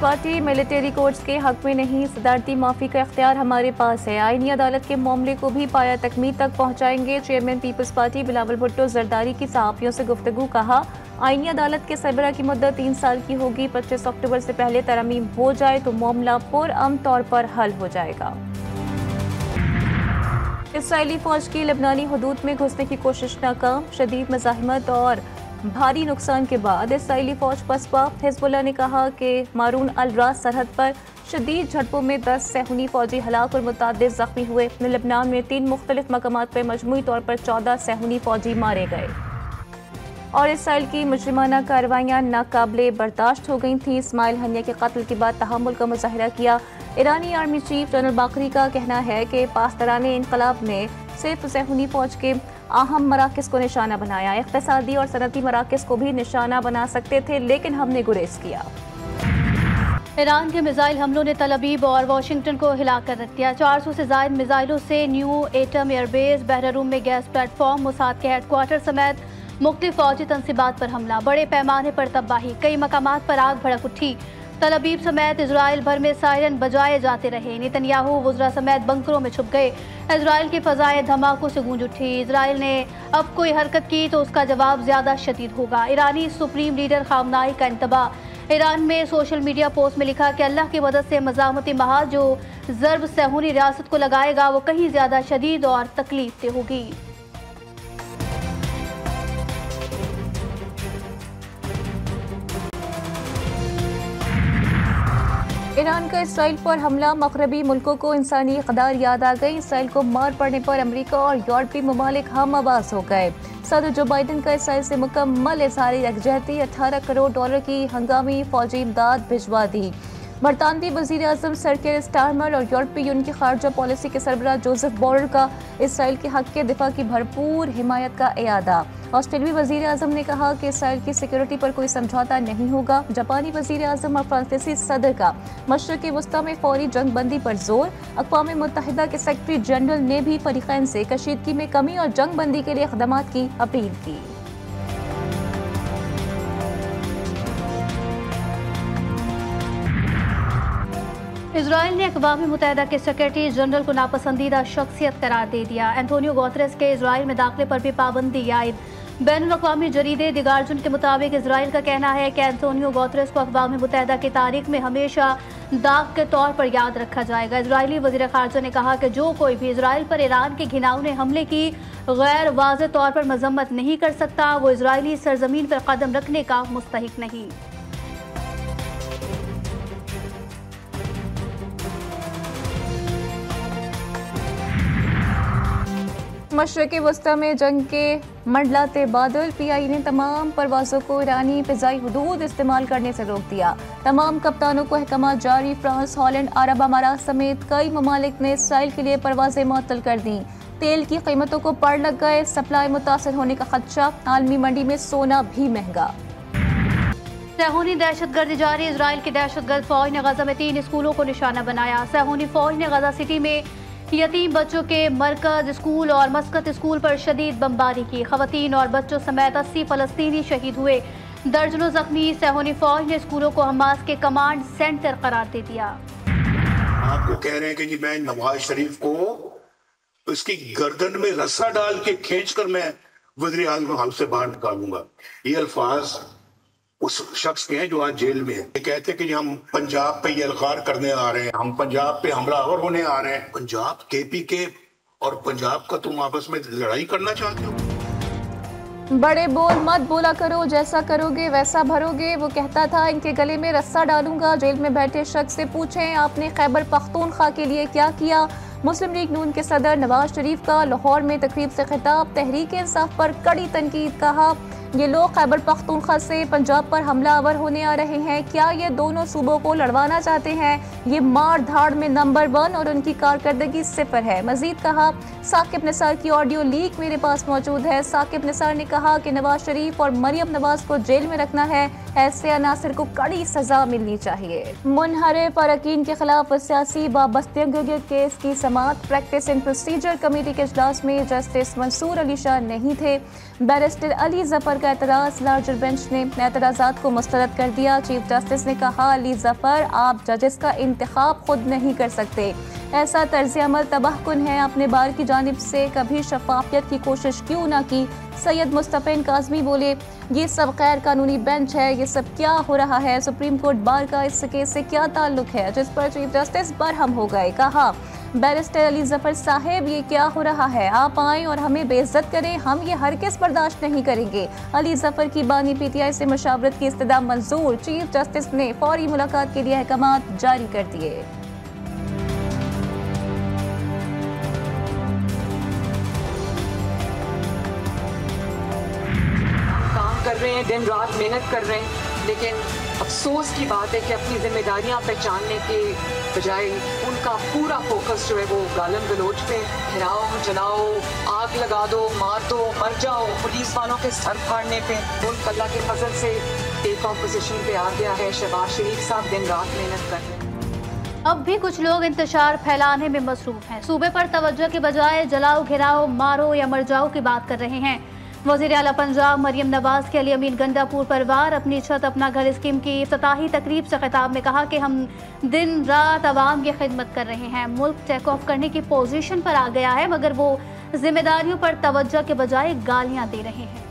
Party military courts के हक में नहीं, सदारती माफी का इख्तियार हमारे पास है। आईनी अदालत के मामले को भी पाया तकमील तक पहुंचाएंगे। Chairman Peoples Party Bilawal Bhutto Zardari की सहाफियों से गुफ्तगू। कहा, आईनी अदालत के सरबराह की मुद्दत 3 साल की होगी। 25 अक्टूबर से पहले तरमीम हो जाए तो मामला पुरअमन तौर पर हल हो जाएगा। इसराइली फौज की लबनानी हदूद में घुसने की कोशिश नाकाम। शदीद मज़ाहिमत और भारी नुकसान के बाद इसराइली फौज पसपा। हिजबुल्लाह ने कहा कि मारून अल रास सरहद पर शदीद झड़पों में 10 सहूनी फौजी हलाक और मुतअद्दिद जख्मी हुए। लबनान में 3 मुख्तलिफ मकामात पर मजमूई तौर पर 14 सहूनी फौजी मारे गए। और इसराइल की मुजरिमाना कार्रवाइयाँ नाकाबिले बर्दाश्त हो गई थी। इस्माइल हनिया के कत्ल के बाद तहम्मुल का मुजाहिरा किया। ईरानी आर्मी चीफ जनरल बाकरी का कहना है कि पासदाराने इनकलाब ने सिर्फ सहूनी फौज के अहम मराकज़ को निशाना बनाया। इक़्तिसादी और सनती मराकज़ को भी निशाना बना सकते थे, लेकिन हमने गुरेज किया। ईरान के मिसाइल हमलों ने तल अबीब और वाशिंगटन को हिला कर रख दिया। 400 से ज़ायद मिसाइलों से न्यू एटम एयरबेस, बहरारूम में गैस प्लेटफॉर्म, मोसाद के हेडक्वार्टर समेत मुख्तलिफ फौजी तनसीबात पर हमला। बड़े पैमाने पर तबाही, कई मकामात पर आग भड़क उठी। तल अबीब समेत इजराइल भर में सायरन बजाए जाते रहे। नेतन्याहू वज़रा समेत बंकरों में छुप गए। इजराइल की फ़ज़ाएं धमाकों से गूंज उठी। इजराइल ने अब कोई हरकत की तो उसका जवाब ज़्यादा शदीद होगा। ईरानी सुप्रीम लीडर खामनाई का इंतबाह। ईरान में सोशल मीडिया पोस्ट में लिखा कि अल्लाह की मदद से मज़ामती महाज जो ज़र्ब सहूनी रियासत को लगाएगा वो कहीं ज़्यादा शदीद और तकलीफ दे होगी। ईरान का इसराइल पर हमला। मगरबी मुल्कों को इंसानी इक़दार याद आ गई। इसराइल को मार पड़ने पर अमेरिका और यूरोपीय ममालिक हम आवाज़ हो गए। सदर जो बाइडन का इसराइल से मुकम्मल इज़हार यकजहती। 18 करोड़ डॉलर की हंगामी फौजी इमदाद भिजवा दी। बरतानवी वज़ीर आज़म सर केयर स्टारमर और यूरोपीय यूनियन की खारजा पॉलिसी के सरबराह जोसेफ बोरेल का इसराइल के हक़ के दिफा की भरपूर हिमायत का इयादा। ऑस्ट्रेलियाई वज़ीर आज़म ने कहा कि इसराइल की सिक्योरिटी पर कोई समझौता नहीं होगा। जापानी वज़ीर आज़म और फ्रांसीसी सदर का मशरिक़ी वस्ता में फौरी जंग बंदी पर जोर। अक़वाम मुत्तहिदा के सेक्रेटरी जनरल ने भी फरीक़ैन से कशीदगी में कमी और जंग बंदी के लिए इक़दामात की अपील की। इजराइल ने अक़वाम मुत्तहिदा के सेक्रेटरी जनरल को नापसंदीदा शख्सियत करार दे दिया। एंटोनियो गुतेरेस के इजराइल में दाखिले पर भी पाबंदी आयद। बैनुल-अक़वामी जरीदे द गार्जियन के मुताबिक इजराइल का कहना है कि एंटोनियो गुतेरेस को अक़वाम मुत्तहिदा की तारीख में हमेशा दाग के तौर पर याद रखा जाएगा। इजरायली वज़ीर ख़ारजा ने कहा कि जो कोई भी इजराइल पर ईरान के घिनौने हमले की गैर वाज़ेह तौर पर मज़म्मत नहीं कर सकता, वो इजरायली सरजमीन पर कदम रखने का मुस्तहिक नहीं। मशरिक़ी वस्ता में जंग के मंडलाते बादल। PIE ने तमाम परवाज़ों को ईरानी फ़िज़ाई हदूद इस्तेमाल करने से रोक दिया। तमाम कप्तानों को अहकामात जारी। फ्रांस, हॉलैंड, अरब अमारात समेत कई ममालिक ने इसराइल के लिए परवाज़ें मुअत्तल कर दी। तेल की कीमतों को पार लग गए। सप्लाई मुतासर होने का खदशा। आलमी मंडी में सोना भी महंगा। सहूनी दहशतगर्दी जारी। इजराइल की दहशतगर्द फौज ने गजा में 3 स्कूलों को निशाना बनाया। सहूनी फौज ने गजा सिटी में यतीम बच्चों के मरकज स्कूल और मस्कत स्कूल पर शदीद बमबारी की। खवातीन और बच्चों समेत 80 फ़लस्तीनी शहीद हुए। दर्जनों जख्मी। सहूनी फौज ने स्कूलों को हमास के कमांड सेंटर करार दे दिया। आपको कह रहे हैं कि जी मैं नवाज शरीफ को उसकी गर्दन में रस्सा डाल के खींच कर मैं वज़ीर आज़म हाउस से बाहर निकालूंगा। ये अल्फाज उस शख्स के हैं जो आज जेल में है। ये कहते हैं कि हम पंजाब पे ये अलगार करने आ रहे हैं, हम पंजाब पे हमलावर होने आ रहे हैं। पंजाब KPK और पंजाब का तुम आपस में लड़ाई करना चाहते हो? बड़े बोल मत बोला करो, जैसा करोगे वैसा भरोगे। वो कहता था इनके गले में रस्सा डालूंगा। जेल में बैठे शख्स से पूछें आपने खैबर पख्तूनख्वा के लिए क्या किया। मुस्लिम लीग नून के सदर नवाज शरीफ का लाहौर में तकरीब से खिताब। तहरीक इंसाफ पर कड़ी तनकीद। कहा ये लोग खैबर पख्तूनख्वा से पंजाब पर हमलावर होने आ रहे हैं। क्या ये दोनों सूबों को लड़वाना चाहते हैं? ये मार धाड़ में नंबर 1 और उनकी कारकर्दगी 0 है। मजीद कहा साकिब निसार की ऑडियो लीक मेरे पास मौजूद है। साकिब निसार ने कहा कि नवाज शरीफ और मरियम नवाज को जेल में रखना है। ऐसे अनासर को कड़ी सजा मिलनी चाहिए। मुनहरिफ अरकान के खिलाफ सियासी वाबस्तगी के केस की समाअत। प्रैक्टिस एंड प्रोसीजर कमेटी के इजलास में जस्टिस मंसूर अली शाह नहीं थे। बैरिस्टर अली जफर जफर का एतराज़, लार्जर बेंच ने एतराज़ात को मुस्तरद कर दिया। चीफ जस्टिस ने कहा, अली जफर आप जजेस का इंतखाब खुद नहीं कर सकते, ऐसा तर्ज अमल तबाहकुन है, अपने बार की जानिब से कभी शफाफियत की कोशिश क्यों ना की। सैयद मुस्तफ़ा काज़मी बोले, ये सब गैर कानूनी बेंच है, ये सब क्या हो रहा है, सुप्रीम कोर्ट बार का इस केस से क्या ताल्लुक है, जिस पर चीफ जस्टिस बरहम हो गए। कहा, बैरिस्टर अली जफर साहब ये क्या हो रहा है, आप आएँ और हमें बेइज्जत करें, हम ये हरगिज़ बर्दाश्त नहीं करेंगे। अली जफर की बानी PTI से मुशावरत की इस्तदा मंजूर, चीफ जस्टिस ने फौरी मुलाकात के लिए अहकामात जारी कर दिए। कर रहे हैं, दिन रात मेहनत कर रहे हैं, लेकिन अफसोस की बात है कि अपनी जिम्मेदारियां पहचानने के बजाय उनका पूरा फोकस जो है वो गालन गलोच पे, घिराओ जलाओ, आग लगा दो, मार दो, मर जाओ, पुलिस वालों के सर फाड़ने पे। मुल्क अल्लाह के फजल से एक ऑपोजिशन पे आ गया है। शहबाज शरीफ साहब दिन रात मेहनत कर रहे हैं। अब भी कुछ लोग इंतशार फैलाने में मसरूफ हैं। सूबे पर तवज्जो के बजाय जलाओ, घिराओ, मारो या मर जाओ की बात कर रहे हैं। वज़ीर आला पंजाब मरियम नवाज के अली अमीन गंडापुर परवार अपनी छत अपना घर स्कीम की इफ्तिताही तकरीब से खिताब में कहा कि हम दिन रात आवाम की खिदमत कर रहे हैं। मुल्क टेक ऑफ करने की पोजीशन पर आ गया है, मगर वो जिम्मेदारियों पर तवज्जो के बजाय गालियां दे रहे हैं।